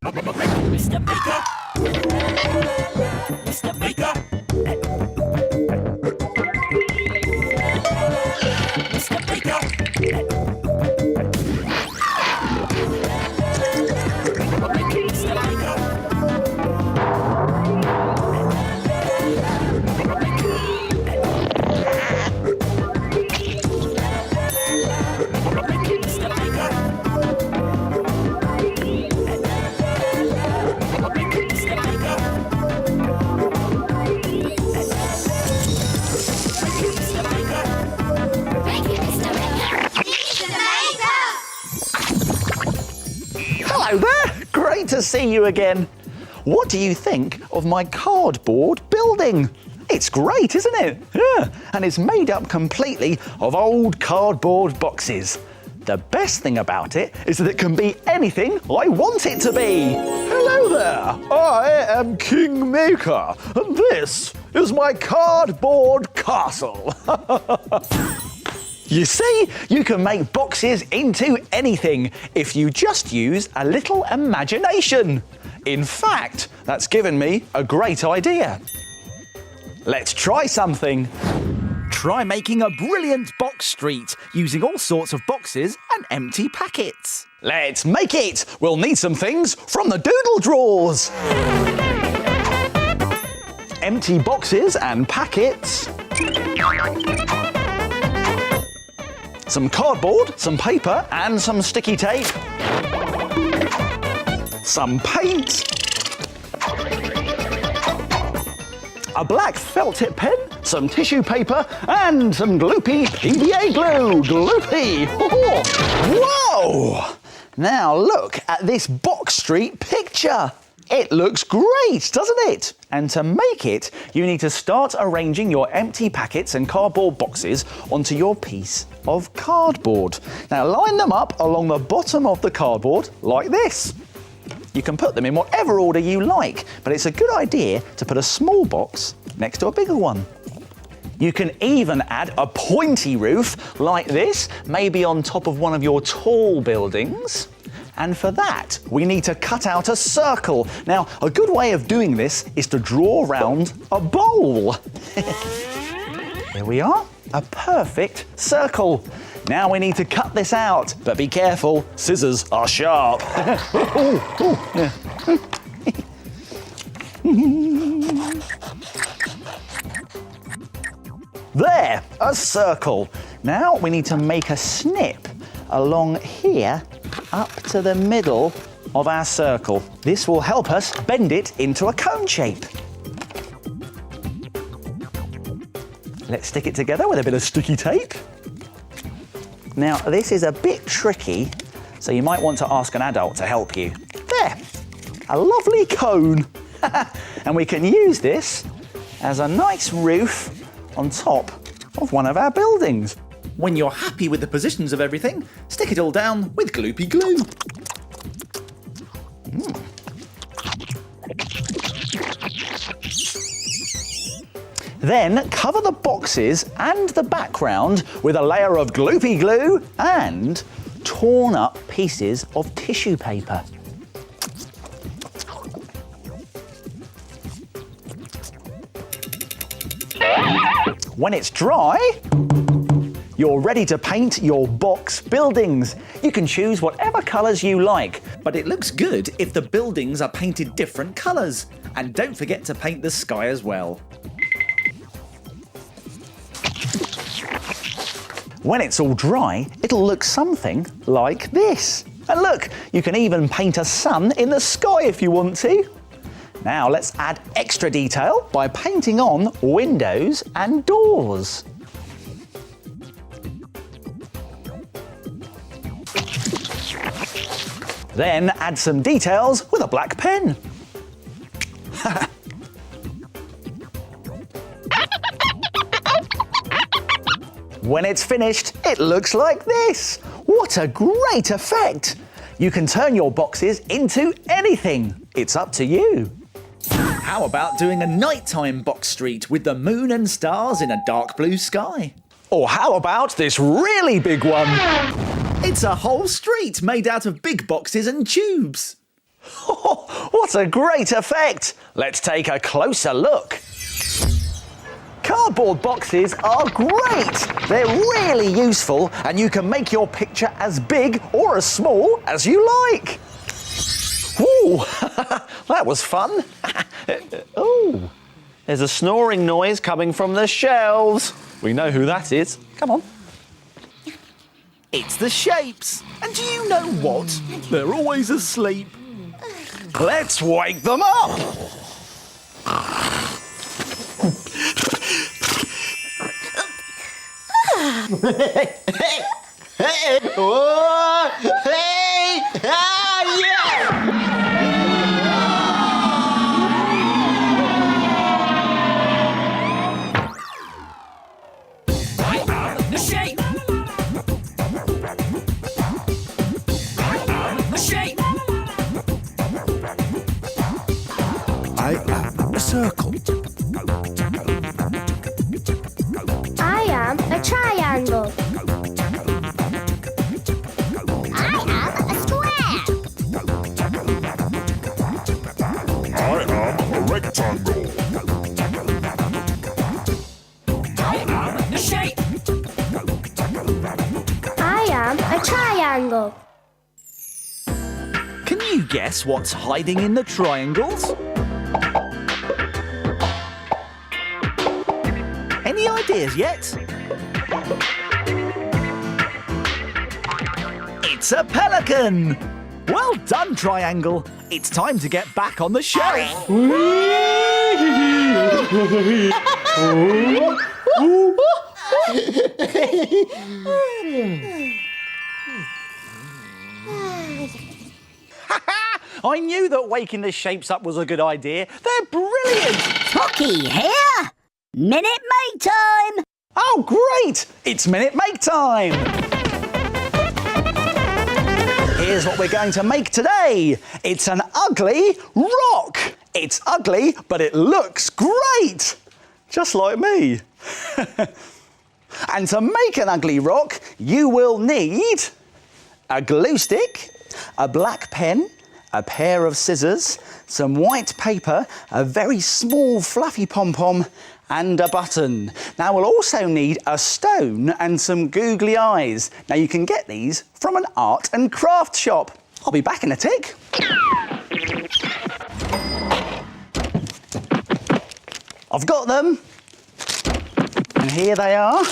Mr. Baker. Mr. Baker. Mr. Baker. Hello there! Great to see you again. What do you think of my cardboard building? It's great, isn't it? Yeah, and it's made up completely of old cardboard boxes. The best thing about it is that it can be anything I want it to be. Hello there, I am King Maker, and this is my cardboard castle. You see, you can make boxes into anything if you just use a little imagination. In fact, that's given me a great idea. Let's try something. Try making a brilliant box street using all sorts of boxes and empty packets. Let's make it! We'll need some things from the doodle drawers. Empty boxes and packets. Some cardboard, some paper and some sticky tape. Some paint. A black felt tip pen, some tissue paper and some gloopy PVA glue. Gloopy! Whoa! Now look at this box street picture. It looks great, doesn't it? And to make it, you need to start arranging your empty packets and cardboard boxes onto your piece of cardboard. Now line them up along the bottom of the cardboard like this. You can put them in whatever order you like, but it's a good idea to put a small box next to a bigger one. You can even add a pointy roof like this, maybe on top of one of your tall buildings. And for that, we need to cut out a circle. Now, a good way of doing this is to draw round a bowl. Here we are, a perfect circle. Now we need to cut this out, but be careful, scissors are sharp. There, a circle. Now we need to make a snip along here up to the middle of our circle. This will help us bend it into a cone shape. Let's stick it together with a bit of sticky tape. Now, this is a bit tricky, so you might want to ask an adult to help you. There, a lovely cone. And we can use this as a nice roof on top of one of our buildings. When you're happy with the positions of everything, stick it all down with gloopy glue. Then cover the boxes and the background with a layer of gloopy glue and torn up pieces of tissue paper. When it's dry, you're ready to paint your box buildings. You can choose whatever colours you like, but it looks good if the buildings are painted different colours. And don't forget to paint the sky as well. When it's all dry, it'll look something like this. And look, you can even paint a sun in the sky if you want to. Now let's add extra detail by painting on windows and doors. Then add some details with a black pen. When it's finished, it looks like this. What a great effect! You can turn your boxes into anything. It's up to you. How about doing a nighttime box street with the moon and stars in a dark blue sky? Or how about this really big one? It's a whole street made out of big boxes and tubes. What a great effect! Let's take a closer look. Cardboard boxes are great! They're really useful and you can make your picture as big or as small as you like. Ooh, that was fun. Oh, there's a snoring noise coming from the shelves. We know who that is. Come on. It's the shapes. And do you know what? They're always asleep. Let's wake them up. The shape. The shape. I am a circle. I am a triangle. I am a square. I am a rectangle. The shape. I am a triangle. Can you guess what's hiding in the triangles? Any ideas yet? It's a pelican! Well done, Triangle. It's time to get back on the shelf. I knew that waking the shapes up was a good idea. They're brilliant! Tocky here! Minute Maid time! Oh, great! It's Minute Make Time! Here's what we're going to make today. It's an ugly rock. It's ugly, but it looks great. Just like me. And to make an ugly rock, you will need a glue stick, a black pen, a pair of scissors, some white paper, a very small fluffy pom-pom, and a button. Now we'll also need a stone and some googly eyes. Now you can get these from an art and craft shop. I'll be back in a tick. I've got them. And here they are.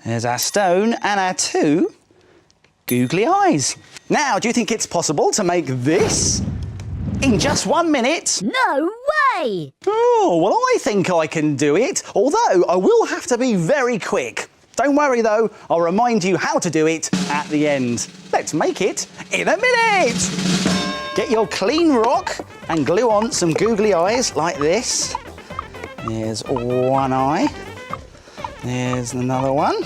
There's our stone and our 2 googly eyes. Now, do you think it's possible to make this in just 1 minute? No way! Oh, well, I think I can do it, although I will have to be very quick. Don't worry, though, I'll remind you how to do it at the end. Let's make it in a minute! Get your clean rock and glue on some googly eyes like this. There's one eye. There's another one.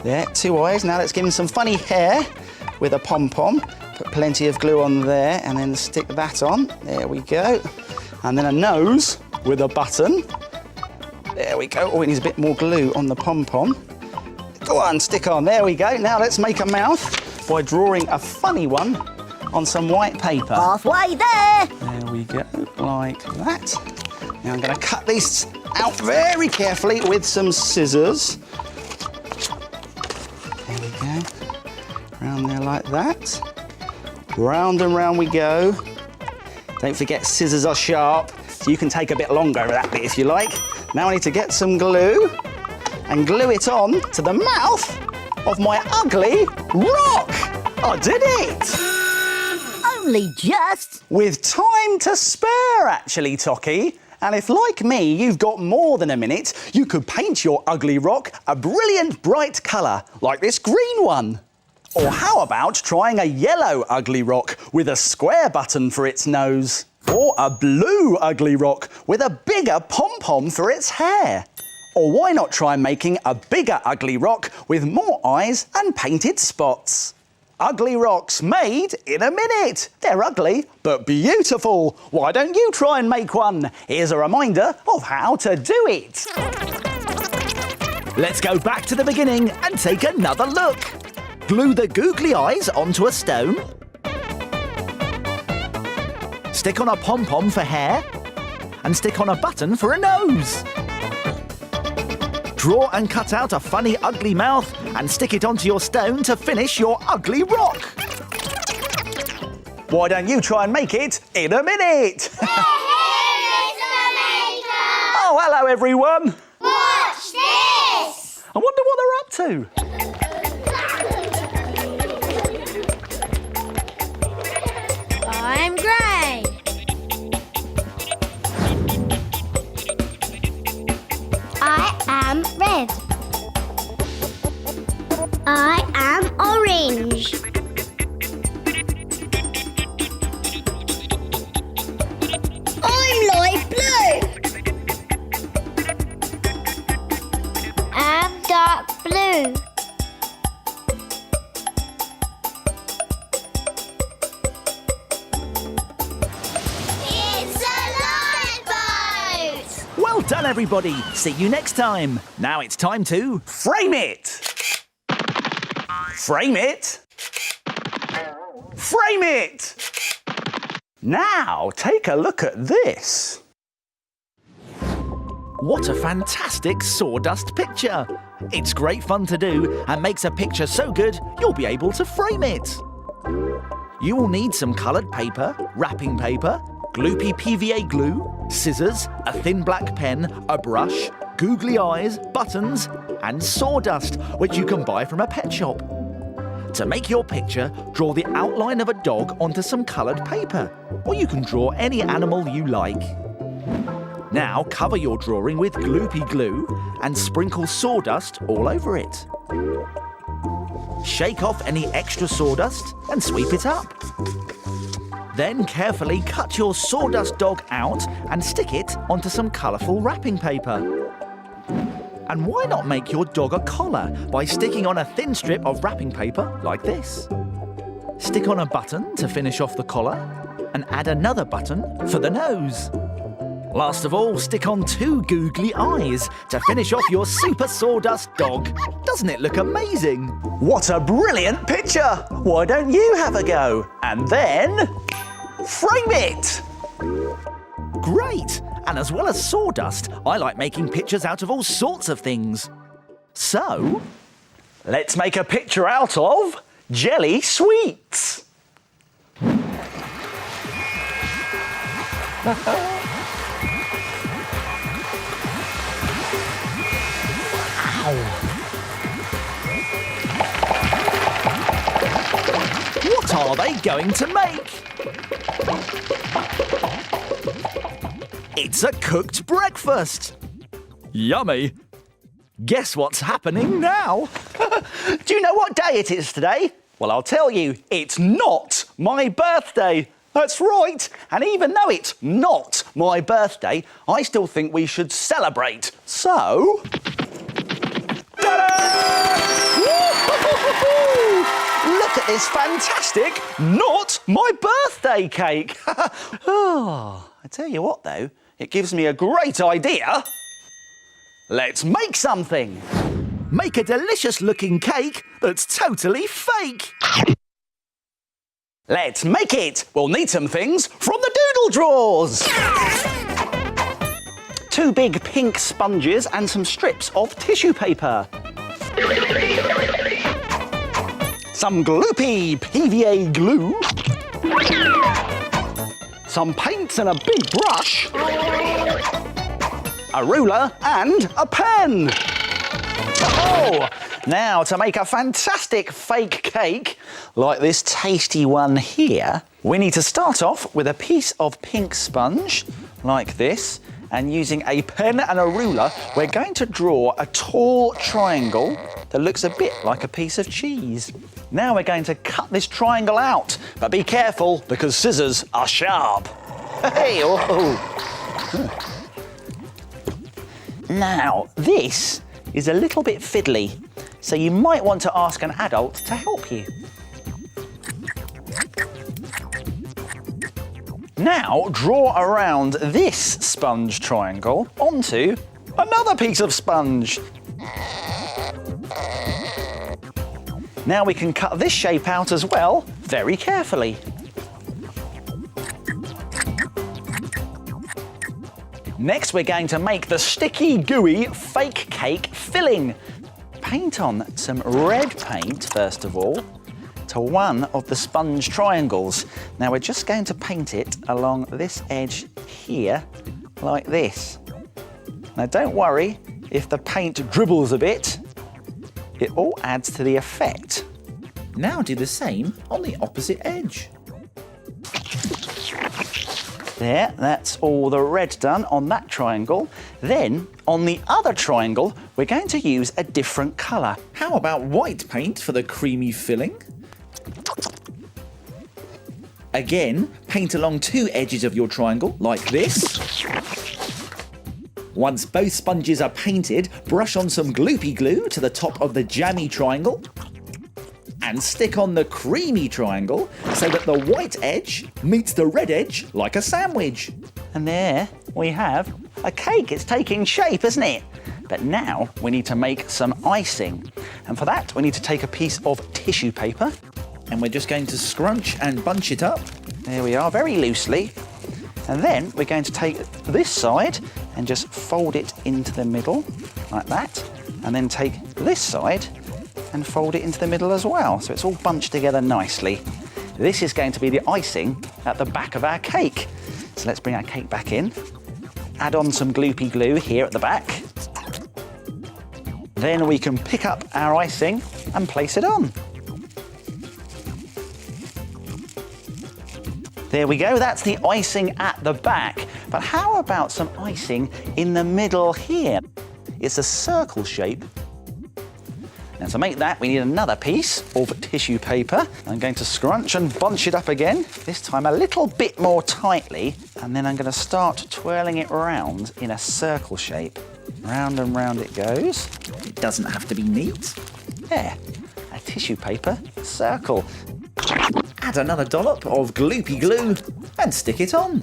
There, 2 eyes. Now let's give him some funny hair with a pom-pom. Put plenty of glue on there and then stick that on. There we go. And then a nose with a button. There we go. Oh, it needs a bit more glue on the pom-pom. Go on, stick on. There we go. Now let's make a mouth by drawing a funny one on some white paper. Halfway there! There we go, like that. Now I'm going to cut these out very carefully with some scissors. There we go. Round there like that. Round and round we go. Don't forget scissors are sharp, so you can take a bit longer with that bit if you like. Now I need to get some glue and glue it on to the mouth of my ugly rock. I did it! Only just! With time to spare, actually, Tocky. And if, like me, you've got more than a minute, you could paint your ugly rock a brilliant bright colour, like this green one. Or how about trying a yellow ugly rock with a square button for its nose? Or a blue ugly rock with a bigger pom-pom for its hair? Or why not try making a bigger ugly rock with more eyes and painted spots? Ugly rocks made in a minute. They're ugly, but beautiful. Why don't you try and make one? Here's a reminder of how to do it. Let's go back to the beginning and take another look. Glue the googly eyes onto a stone. Stick on a pom-pom for hair. And stick on a button for a nose. Draw and cut out a funny, ugly mouth and stick it onto your stone to finish your ugly rock. Why don't you try and make it in a minute? Oh, hello, everyone. Watch this! I wonder what they're up to. I'm grey. I am red. I am orange. I'm light blue. I'm dark blue. It's a lifeboat! Well done, everybody. See you next time. Now it's time to frame it. Frame it. Frame it. Now, take a look at this. What a fantastic sawdust picture. It's great fun to do and makes a picture so good you'll be able to frame it. You will need some coloured paper, wrapping paper, gloopy PVA glue, scissors, a thin black pen, a brush, googly eyes, buttons and sawdust, which you can buy from a pet shop. To make your picture, draw the outline of a dog onto some coloured paper, or you can draw any animal you like. Now cover your drawing with gloopy glue and sprinkle sawdust all over it. Shake off any extra sawdust and sweep it up. Then carefully cut your sawdust dog out and stick it onto some colourful wrapping paper. And why not make your dog a collar by sticking on a thin strip of wrapping paper like this? Stick on a button to finish off the collar and add another button for the nose. Last of all, stick on 2 googly eyes to finish off your super sawdust dog. Doesn't it look amazing? What a brilliant picture! Why don't you have a go? And then frame it! Great! And as well as sawdust, I like making pictures out of all sorts of things. So, let's make a picture out of jelly sweets. What are they going to make? It's a cooked breakfast. Yummy. Guess what's happening now? Do you know what day it is today? Well, I'll tell you, it's not my birthday. That's right. And even though it's not my birthday, I still think we should celebrate. So... Look at this fantastic not my birthday cake. Oh, I tell you what, though, it gives me a great idea. Let's make something. Make a delicious-looking cake that's totally fake. Let's make it. We'll need some things from the doodle drawers. 2 big pink sponges and some strips of tissue paper. Some gloopy PVA glue. Some paints and a big brush. A ruler and a pen. Oh! Now, to make a fantastic fake cake, like this tasty one here, we need to start off with a piece of pink sponge, like this, and using a pen and a ruler, we're going to draw a tall triangle that looks a bit like a piece of cheese. Now we're going to cut this triangle out, but be careful because scissors are sharp. Hey, oh. Now, this is a little bit fiddly, so you might want to ask an adult to help you. Now, draw around this sponge triangle onto another piece of sponge. Now we can cut this shape out as well, very carefully. Next, we're going to make the sticky, gooey fake cake filling. Paint on some red paint, first of all, to one of the sponge triangles. Now, we're just going to paint it along this edge here, like this. Now, don't worry if the paint dribbles a bit. It all adds to the effect. Now do the same on the opposite edge. There, that's all the red done on that triangle. Then, on the other triangle, we're going to use a different colour. How about white paint for the creamy filling? Again, paint along two edges of your triangle, like this. Once both sponges are painted, brush on some gloopy glue to the top of the jammy triangle and stick on the creamy triangle so that the white edge meets the red edge like a sandwich. And there we have a cake. It's taking shape, isn't it? But now we need to make some icing. And for that, we need to take a piece of tissue paper. And we're just going to scrunch and bunch it up. There we are, very loosely. And then we're going to take this side and just fold it into the middle, like that. And then take this side and fold it into the middle as well. So it's all bunched together nicely. This is going to be the icing at the back of our cake. So let's bring our cake back in. Add on some gloopy glue here at the back. Then we can pick up our icing and place it on. There we go, that's the icing at the back. But how about some icing in the middle here? It's a circle shape. And to make that, we need another piece of tissue paper. I'm going to scrunch and bunch it up again, this time a little bit more tightly, and then I'm going to start twirling it around in a circle shape. Round and round it goes. It doesn't have to be neat. There, a tissue paper circle. Add another dollop of gloopy glue and stick it on.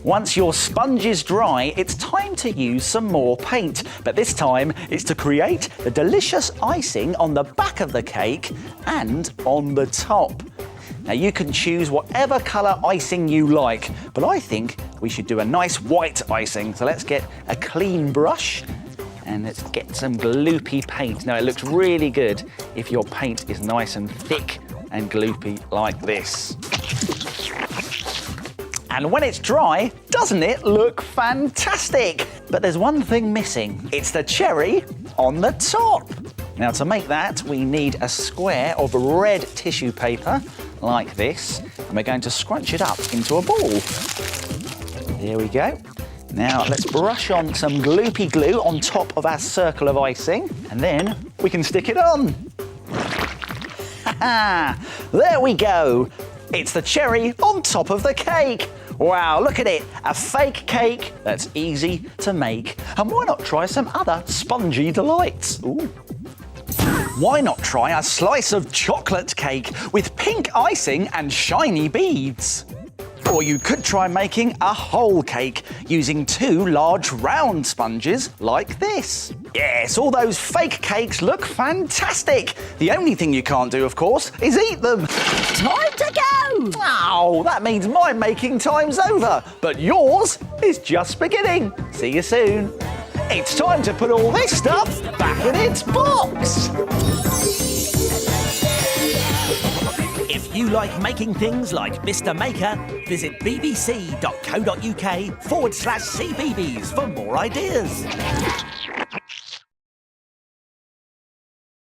Once your sponge is dry, it's time to use some more paint. But this time, it's to create the delicious icing on the back of the cake and on the top. Now, you can choose whatever colour icing you like, but I think we should do a nice white icing. So let's get a clean brush and let's get some gloopy paint. Now, it looks really good if your paint is nice and thick and gloopy like this. And when it's dry, doesn't it look fantastic? But there's one thing missing. It's the cherry on the top. Now, to make that, we need a square of red tissue paper like this, and we're going to scrunch it up into a ball. There we go. Now, let's brush on some gloopy glue on top of our circle of icing, and then we can stick it on. There we go. It's the cherry on top of the cake. Wow, look at it, a fake cake that's easy to make. And why not try some other spongy delights? Ooh. Why not try a slice of chocolate cake with pink icing and shiny beads? Or you could try making a whole cake using two large round sponges like this. Yes, all those fake cakes look fantastic. The only thing you can't do, of course, is eat them. Time to go! Oh, that means my making time's over, but yours is just beginning. See you soon. It's time to put all this stuff back in its box. If you like making things like Mr. Maker, visit bbc.co.uk/cbbs for more ideas.